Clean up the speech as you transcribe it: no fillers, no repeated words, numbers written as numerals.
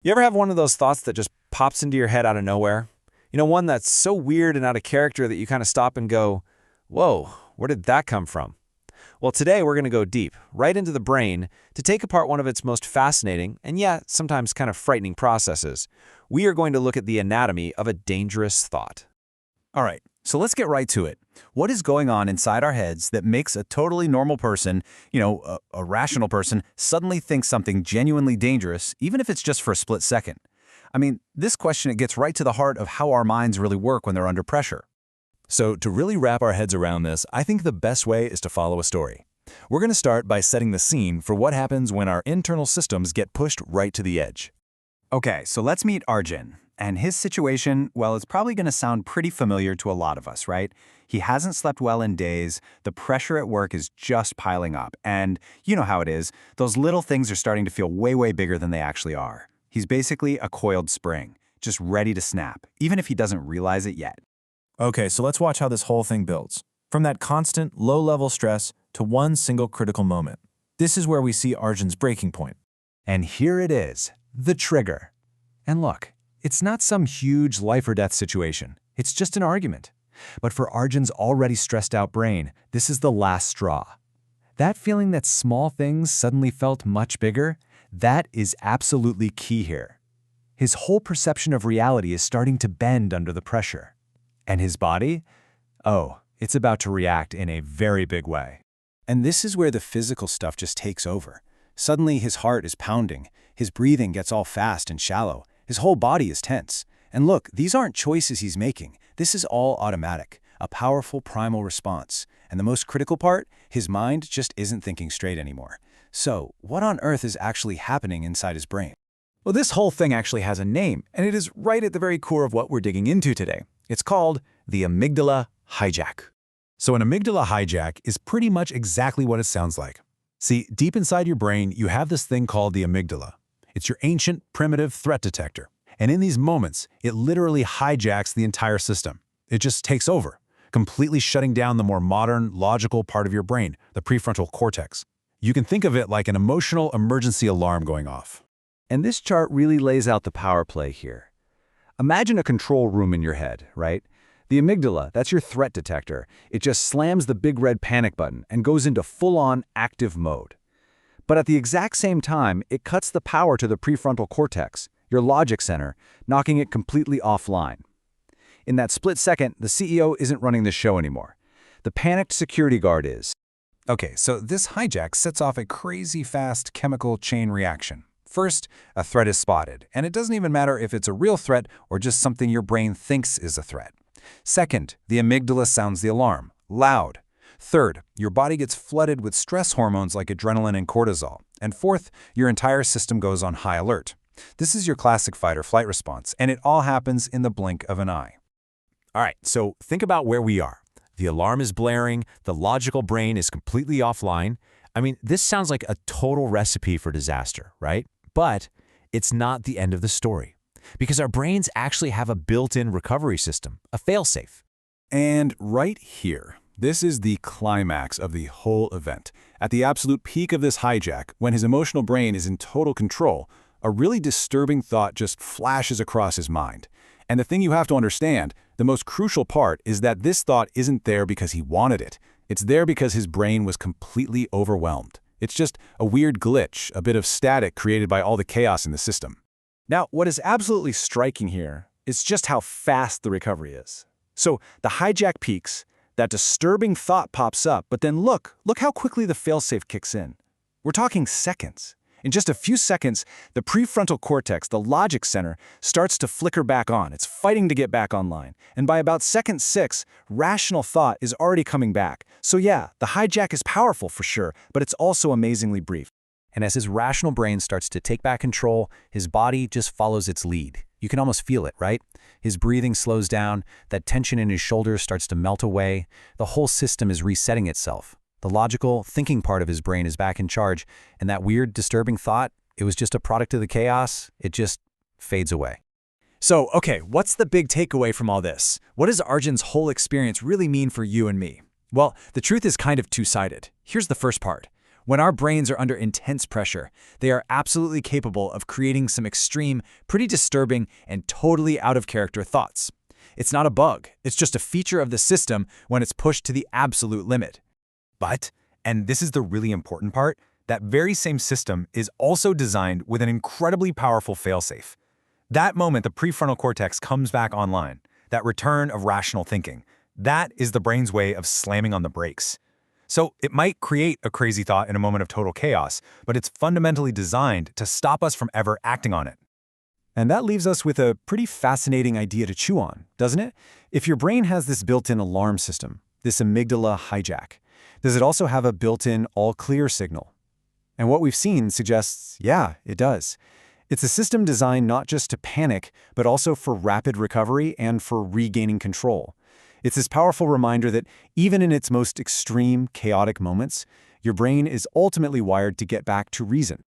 You ever have one of those thoughts that just pops into your head out of nowhere? One that's so weird and out of character that you kind of stop and go, whoa, where did that come from? Well, today we're going to go deep, right into the brain, to take apart one of its most fascinating and sometimes kind of frightening processes. We are going to look at the anatomy of a dangerous thought. All right, so let's get right to it. What is going on inside our heads that makes a totally normal person, a rational person, suddenly think something genuinely dangerous, even if it's just for a split second? I mean, this question, it gets right to the heart of how our minds really work when they're under pressure. So to really wrap our heads around this, I think the best way is to follow a story. We're going to start by setting the scene for what happens when our internal systems get pushed right to the edge. Okay, so let's meet Arjun. And his situation, well, it's probably going to sound pretty familiar to a lot of us, right? He hasn't slept well in days, the pressure at work is just piling up, and you know how it is, those little things are starting to feel way, way bigger than they actually are. He's basically a coiled spring, just ready to snap, even if he doesn't realize it yet. Okay, so let's watch how this whole thing builds. From that constant, low-level stress to one single critical moment. This is where we see Arjun's breaking point. And here it is, the trigger. And look, it's not some huge life-or-death situation. It's just an argument. But for Arjun's already stressed-out brain, this is the last straw. That feeling that small things suddenly felt much bigger, that is absolutely key here. His whole perception of reality is starting to bend under the pressure. And his body? Oh, it's about to react in a very big way. And this is where the physical stuff just takes over. Suddenly his heart is pounding, his breathing gets all fast and shallow, his whole body is tense. And look, these aren't choices he's making. This is all automatic, a powerful primal response. And the most critical part, his mind just isn't thinking straight anymore. So, what on earth is actually happening inside his brain? Well, this whole thing actually has a name, and it is right at the very core of what we're digging into today. It's called the Amygdala Hijack. So an amygdala hijack is pretty much exactly what it sounds like. See, deep inside your brain, you have this thing called the amygdala. It's your ancient, primitive threat detector. And in these moments, it literally hijacks the entire system. It just takes over, completely shutting down the more modern, logical part of your brain, the prefrontal cortex. You can think of it like an emotional emergency alarm going off. And this chart really lays out the power play here. Imagine a control room in your head, right? The amygdala, that's your threat detector. It just slams the big red panic button and goes into full-on active mode. But at the exact same time, it cuts the power to the prefrontal cortex, your logic center, knocking it completely offline. In that split second, the CEO isn't running the show anymore. The panicked security guard is. Okay, so this hijack sets off a crazy fast chemical chain reaction. First, a threat is spotted, and it doesn't even matter if it's a real threat or just something your brain thinks is a threat. Second, the amygdala sounds the alarm, loud. Third, your body gets flooded with stress hormones like adrenaline and cortisol. And fourth, your entire system goes on high alert. This is your classic fight-or-flight response, and it all happens in the blink of an eye. All right, so think about where we are. The alarm is blaring, the logical brain is completely offline. I mean, this sounds like a total recipe for disaster, right? But it's not the end of the story, because our brains actually have a built-in recovery system, a fail-safe. And right here, this is the climax of the whole event. At the absolute peak of this hijack, when his emotional brain is in total control, a really disturbing thought just flashes across his mind. And the thing you have to understand, the most crucial part, is that this thought isn't there because he wanted it. It's there because his brain was completely overwhelmed. It's just a weird glitch, a bit of static created by all the chaos in the system. Now, what is absolutely striking here is just how fast the recovery is. So the hijack peaks, that disturbing thought pops up, but then look how quickly the failsafe kicks in. We're talking seconds. In just a few seconds, the prefrontal cortex, the logic center, starts to flicker back on. It's fighting to get back online. And by about second 6, rational thought is already coming back. So yeah, the hijack is powerful for sure, but it's also amazingly brief. And as his rational brain starts to take back control, his body just follows its lead. You can almost feel it, right? His breathing slows down, that tension in his shoulders starts to melt away. The whole system is resetting itself. The logical, thinking part of his brain is back in charge, and that weird, disturbing thought, it was just a product of the chaos, it just fades away. So, okay, what's the big takeaway from all this? What does Arjun's whole experience really mean for you and me? Well, the truth is kind of two-sided. Here's the first part. When our brains are under intense pressure, they are absolutely capable of creating some extreme, pretty disturbing, and totally out-of-character thoughts. It's not a bug, it's just a feature of the system when it's pushed to the absolute limit. But, and this is the really important part, that very same system is also designed with an incredibly powerful failsafe. That moment the prefrontal cortex comes back online, that return of rational thinking, that is the brain's way of slamming on the brakes. So it might create a crazy thought in a moment of total chaos, but it's fundamentally designed to stop us from ever acting on it. And that leaves us with a pretty fascinating idea to chew on, doesn't it? If your brain has this built-in alarm system, this amygdala hijack, does it also have a built-in all-clear signal? And what we've seen suggests, yeah, it does. It's a system designed not just to panic, but also for rapid recovery and for regaining control. It's this powerful reminder that even in its most extreme, chaotic moments, your brain is ultimately wired to get back to reason.